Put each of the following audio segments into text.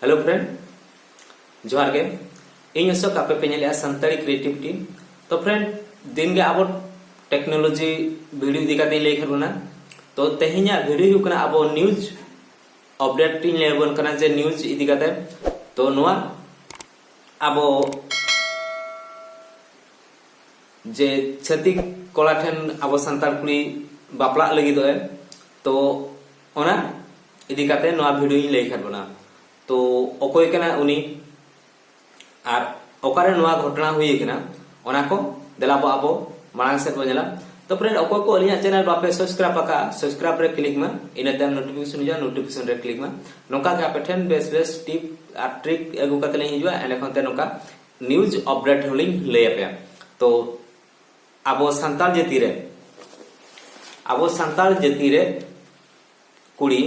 hello friend जोहार गे इन अशोक आपे पे नेले संताली क्रिएटिविटी तो फ्रेंड दिन गे अब टेक्नोलॉजी वीडियो इदी काते लay खरबना तो तेहिया वीडियो हुई कना अब न्यूज अपडेट इन लेबन कना जे न्यूज इदी काते तो नोआ अब जे छतिक कोला ठेन अब संताल कुड़ी बापला लगी दोए तो ओना इदी काते नोआ वीडियो इन लay खरबना तो ओकोय कना उनी आर ओकारे नोआ घटना हुई कना ओना को देलाबो आबो मांग से बनेला तो फ्रेंड ओकोय को अलिया चैनल बापे सब्सक्राइब पका सब्सक्राइब रे क्लिक में इनते नोटिफिकेशन जा नोटिफिकेशन रे क्लिक में नोका के आपे ठेन बेस बेस टिप आ ट्रिक एगु कतले हिजुआ एने खनते नोका न्यूज अपडेट होलिंग ले आपे तो आबो संताल जती रे कुड़ी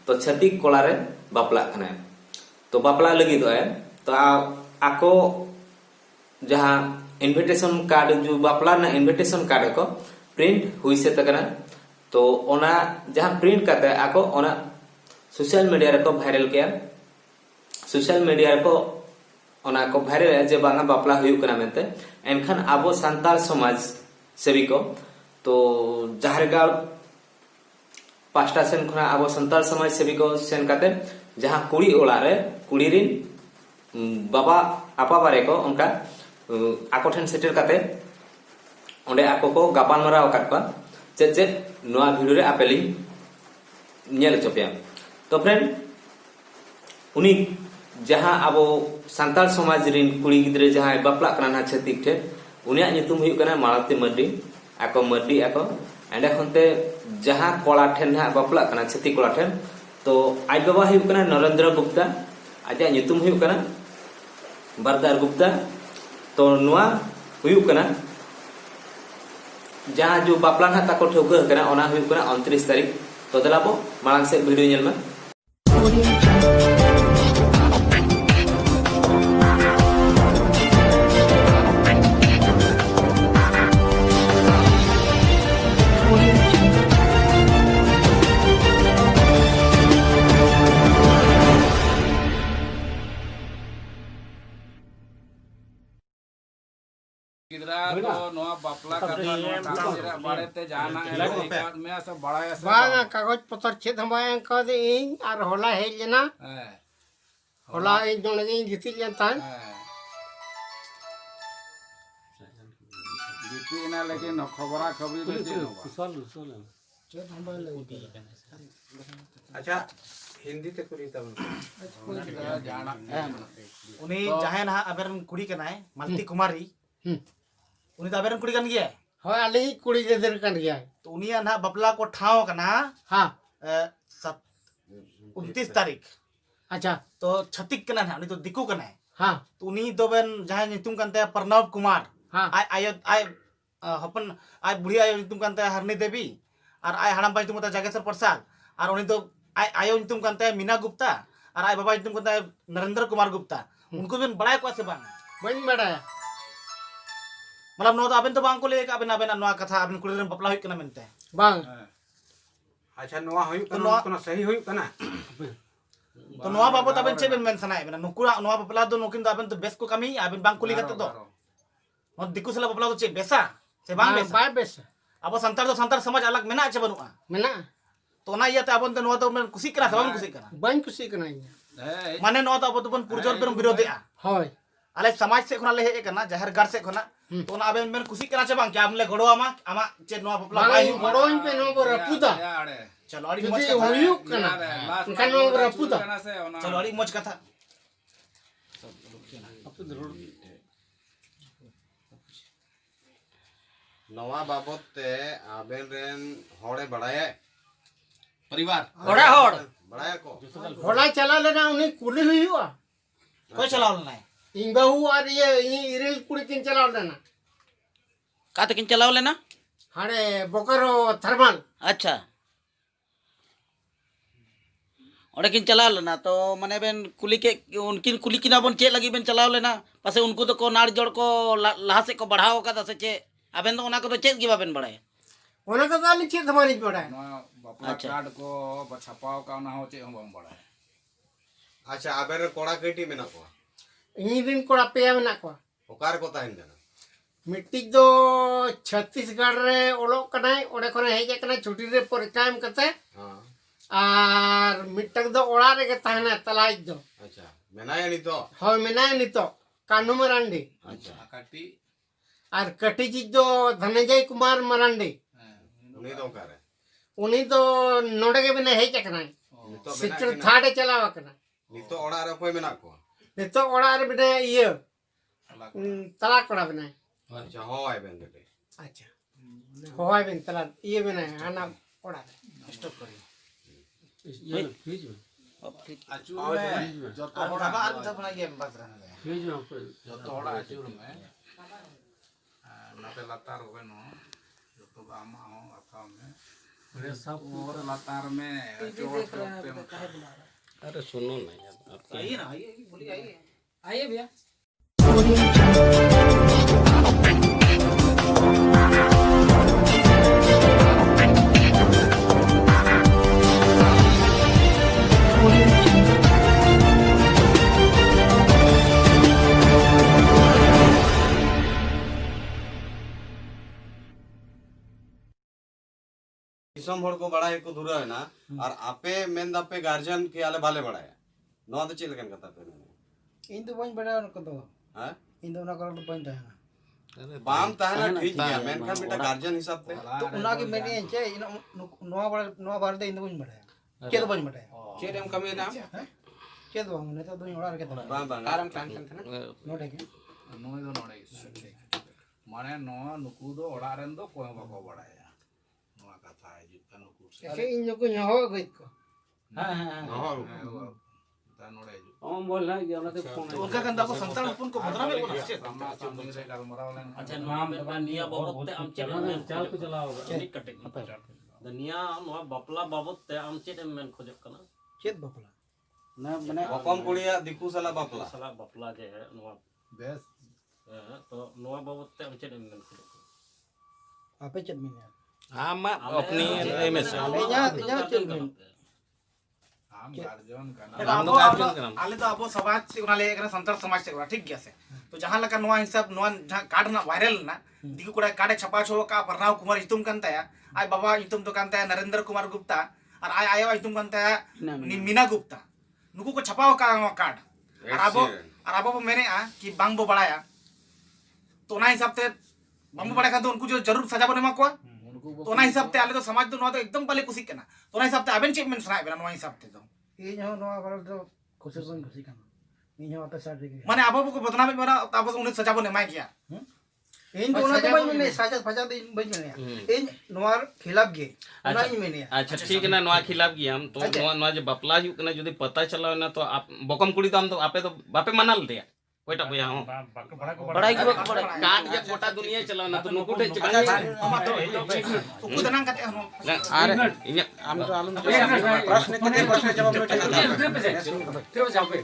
तो छतिक कोला रे बापला कना तो बापला लगी तो आको जहां इनविटेशन कार्ड जो बापला ना इनविटेशन कार्ड को प्रिंट हुई से तकना तो ओना जहां प्रिंट करते आको ओना सोशल मीडिया रे को वायरल किया सोशल मीडिया को ओना को वायरल जे बांगा बापला हुई कना मेंते एनखान आबो संताल समाज सेवी को तो जहारगाड़ पास्टा सेन खना आबो संताल समाज सेवी को सेन काते जहां कुड़ी ओला रे कुड़ी रिन बाबा आपा बारे को उनका आको ठेन सेटर काते ओंडे आको को गापान मराव काटपा चे नोआ वीडियो रे आपेली नेल चोपिया तो फ्रेंड उनी जहां आबो संताल समाज रिन कुड़ी गिद्रे जहां बापला कना ना छतिक ठे उनिया नितुम हुई कना मालती मर्डी आको एंडे खनते जहां कोला ठेन हा बापला कना छतिक कोला ठेन तो आज बाबा हुई कना नरेंद्र गुप्ता आजा नितुम हुई कना बरदार गुप्ता तो नोआ हुई कना जहां जो बापला ना ताको ठोका कना ओना हुई कना 29 तारीख तो दलाबो मांग से वीडियो नेल में कागज पत्र चेत हमारे कदे इन और होला हेजना होला इन जो लगे गितिल जनता गितिना लेकिन खबरा खबरी ले चेत हमारे लगे अच्छा हिंदी ते कुरी तब जाना उनी जहां ना अबेरन कुड़ी कना है मालती कुमारी उनी तो अबेरन कुड़ी कन गया होय आली कुड़ी के दर कन गया तो उनिया ना बपला को ठाव कना हां 29 तारीख अच्छा तो छतिक कना है उनी तो दिकू कना है हां तो उनी तो बेन जहां नितुम कनते प्रणव कुमार हां आय हपन आय बुढ़ी आय नितुम कनते हरनी देवी और आय हड़म बाई तुम जागेश्वर प्रसाद और उनी तो आयो नितुम कनते मीना गुप्ता और आय बाबा नितुम कनते नरेंद्र कुमार गुप्ता उनको बेन बड़ाय को से बांग बन बड़ा मतलब नो तो अबेन तो बांग को ले अबेन अबेन नोआ कथा अबेन कुड़ी रे बपला हुई कना मेनते बांग अच्छा नोआ हुई कना सही हुई कना तो नोआ बाबत अबेन चे बेन मेन सनाय बेन नुकुरा नोआ बपला दो नोकिन तो अबेन तो बेस को कमी अबेन बांग कुली गते दो और दिकु सला बपला तो चे बेसा से बांग बेसा बाय बेस अब संतार समाज अलग मेना चे बनुआ मेना तो ना इयाते अबन तो नोआ तो मेन खुशी करा सबन खुशी करा बन खुशी कना माने नोआ तो अब तो बन पुरजोर बेन विरोधिया होय आले समाज से खना ले हे कना जहर गार से खना तो ना अबेन मेन खुशी करा चे बांग क्या हमले गड़ो आमा चे नोआ बपला बाई गड़ोइन पे नो रपुदा चलो अड़ी मौज जी कथा हुई कना कन नो रपुदा चलो अड़ी मौज कथा नवा बाबत ते आबेन रेन होड़े बढ़ाए परिवार बड़ा होड़ बढ़ाए को होला चला लेना उन्हें कुली हुई हुआ कोई चलाओ ना इन बहु और ये इरिल कुड़ी किन चला लेना का तकिन चलाव लेना हाड़े बोकरो थर्मल अच्छा और किन चलाव लेना तो मने बेन कुली के उनकिन कुली किना बन चे लगी बेन चलाव लेना पासे उनको तो को नाड़ जोड़ को लाहा से को बढ़ाओ का से चे अबेन तो उना को तो चेत गिबा बेन बढ़ाए ओना का गाली चे हमारी पड़ा है बापला कार्ड को छपाव का ना हो चे हम बड़ा है अच्छा आबेन रे कोड़ा कईटी मेना को ᱤᱧ ᱨᱮᱱ ᱠᱚᱲᱟ ᱯᱮᱭᱟ ᱢᱮᱱᱟᱜ ᱠᱚᱣᱟ ओकार को ताहिन जाना ᱢᱤᱫᱴᱤᱡ ᱫᱚ ᱪᱷᱚᱛᱛᱤᱥᱜᱚᱲ ᱨᱮ ᱚᱞᱚᱜ ᱠᱟᱱᱟᱭ ᱚᱸᱰे ᱠᱷᱚᱱᱮ ᱦᱮᱡ ᱟᱠᱟᱱᱟ ᱪᱷᱩᱴᱤ ᱨᱮ ᱯᱚᱨᱤᱠᱷᱟ ᱮᱢ ᱠᱟᱛᱮ हां ᱟᱨ ᱢᱤᱫᱴᱟᱝ ᱫᱚ ᱚᱲᱟᱜ ᱨᱮᱜᱮ ᱛᱟᱦᱮᱱᱟ ᱛᱟᱞᱟᱭᱤᱡ ᱫᱚ अच्छा मेनाया नी तो ᱦᱳᱭ ᱢᱮᱱᱟᱭᱟ ᱱᱤᱛᱚᱜ ᱠᱟᱱᱩ ᱢᱟᱨᱟᱱᱰᱤ अच्छा काटी ᱟᱨ ᱠᱟᱹᱴᱤᱡᱤᱡ ᱫᱚ ᱫᱷᱚᱱᱚᱡᱚᱭ ᱠᱩᱢᱟᱨ ᱢᱟᱨᱟᱱᱰᱤ उनी तो ओकार है ᱩᱱᱤ ᱫᱚ ᱱᱚᱰᱮ ᱜᱮ ᱢᱮᱱᱟᱭ ᱦᱮᱡ ᱟᱠᱟᱱᱟᱭ नितो ᱥᱮᱠᱴᱚᱨ मेना 3 ᱮ ᱪᱟᱞᱟᱣ ᱟᱠᱟᱱᱟ नितो ओड़ा रे कोई मेना को ᱱᱤᱛᱚᱜ ᱚᱲᱟᱜ ᱨᱮ ᱢᱮᱱᱟᱭᱟ ᱤᱭᱟᱹ ᱛᱟᱞᱟ ᱠᱚᱲᱟ ᱵᱮᱱᱟᱭ अच्छा हो आए बेन बेटे ᱟᱪᱪᱷᱟ ᱦᱚᱦᱚᱭ ᱵᱮᱱ ᱛᱟᱞᱟ ᱤᱭᱟᱹ ᱵᱮᱱᱟᱭ ᱦᱟᱱᱟ ᱚᱲᱟᱜ ᱨᱮ आचूर में जो तो और बाबा आर जब ना ये बात रहने जो तो ओड़ा आचूर में नते लतार होवे नो जो तो आमा हो अथा में रे सब और लतार में जोड़ करते अरे सुनो ना यार आइए ना आइए बोलिए आइए आइए भैया दिसम हड़ को बड़ा को दूरा है ना और आपे मेन दापे गार्जियन के आले बाले बड़ा है नवा तो चेल कन कथा पे इन तो बन बड़ा उनको तो हां इन दोनों ना करो तो बन रहना बाम ताहना ठीक है मेन खान बेटा गार्जियन हिसाब पे तो उना के मैंने चे इन नवा बार दे इन बन बड़ा के तो बन बड़ा चेर एम कमी ना के तो हमने तो दोई ओड़ा के तो बाम बाम कारम प्लान करते ना नोटे के नोय दो नोड़े माने नो नुकु दो ओड़ा रेन दो कोय बाको बड़ाया नोआ कथा है जितना नुकु से के इन लोग को हो गई को हां ता नोड़े हम बोल रहा है कि फोन तो उनका कंदा को संतान अपन को बदला में बोला सामना सामने से गलमराव लेन अच्छा नोआ में निया बाबत ते आम चेड में चाल को चलाओ चली कटे दुनिया नोआ बपला बाबत ते आम चेड में खोजक कना चेत बपला ना माने बकम कुड़िया दिकू साला बापला साला बपला जे है नोआ बेस तो नोआ बाबत ते आम चेड में खोजक आपे चेत में हम अपनी में से या चेत में आम गार्जियन का आले तो अबो समाज से उनाले एकरा संतर समाज से ठीक गया से तो जहां लका नोआ हिसाब नोआ जहां कार्ड ना वायरल ना दिकु कोड़ा कार्ड छपा छो का परनाव कुमार इतुम कांता है आय बाबा इतुम तो कांता है नरेंद्र कुमार गुप्ता और आय आयो इतुम कांता है मीना गुप्ता नुकु को छपाओ का कार्ड और अबो मैंने कि बांग बो बड़ाया तो ना हिसाब से बांग बो बड़ा का तो उनको जो जरूर सजा बने मा को तो ना हिसाब से आले तो समाज तो नोआ तो एकदम पहले कुसी केना तो ना हिसाब से आबेन चेक में सनाय बेना नोआ हिसाब से तो इन हो नोआ बार तो कोशिश बन खुशी करना इन हो आपे साथ देके माने आबो को बदनाम में बना तब उन्हें सजा बने माय किया इन दोनों तो बन में सजा फजा दे बन में इन नोआ खिलाफ गे ना इन में अच्छा ठीक ना नोआ खिलाफ गया हम तो नोआ जो बपला ju कना जदी पता चला ना तो आप बकम कुड़ी तो हम तो आपे तो बापे मानल दे कोईटा भैया हो बड़ाई की बड़ा काट जे गोटा दुनिया चला ना तो नुकुटे तो कुदना करते हम अरे हम तो आलम प्रश्न जवाब में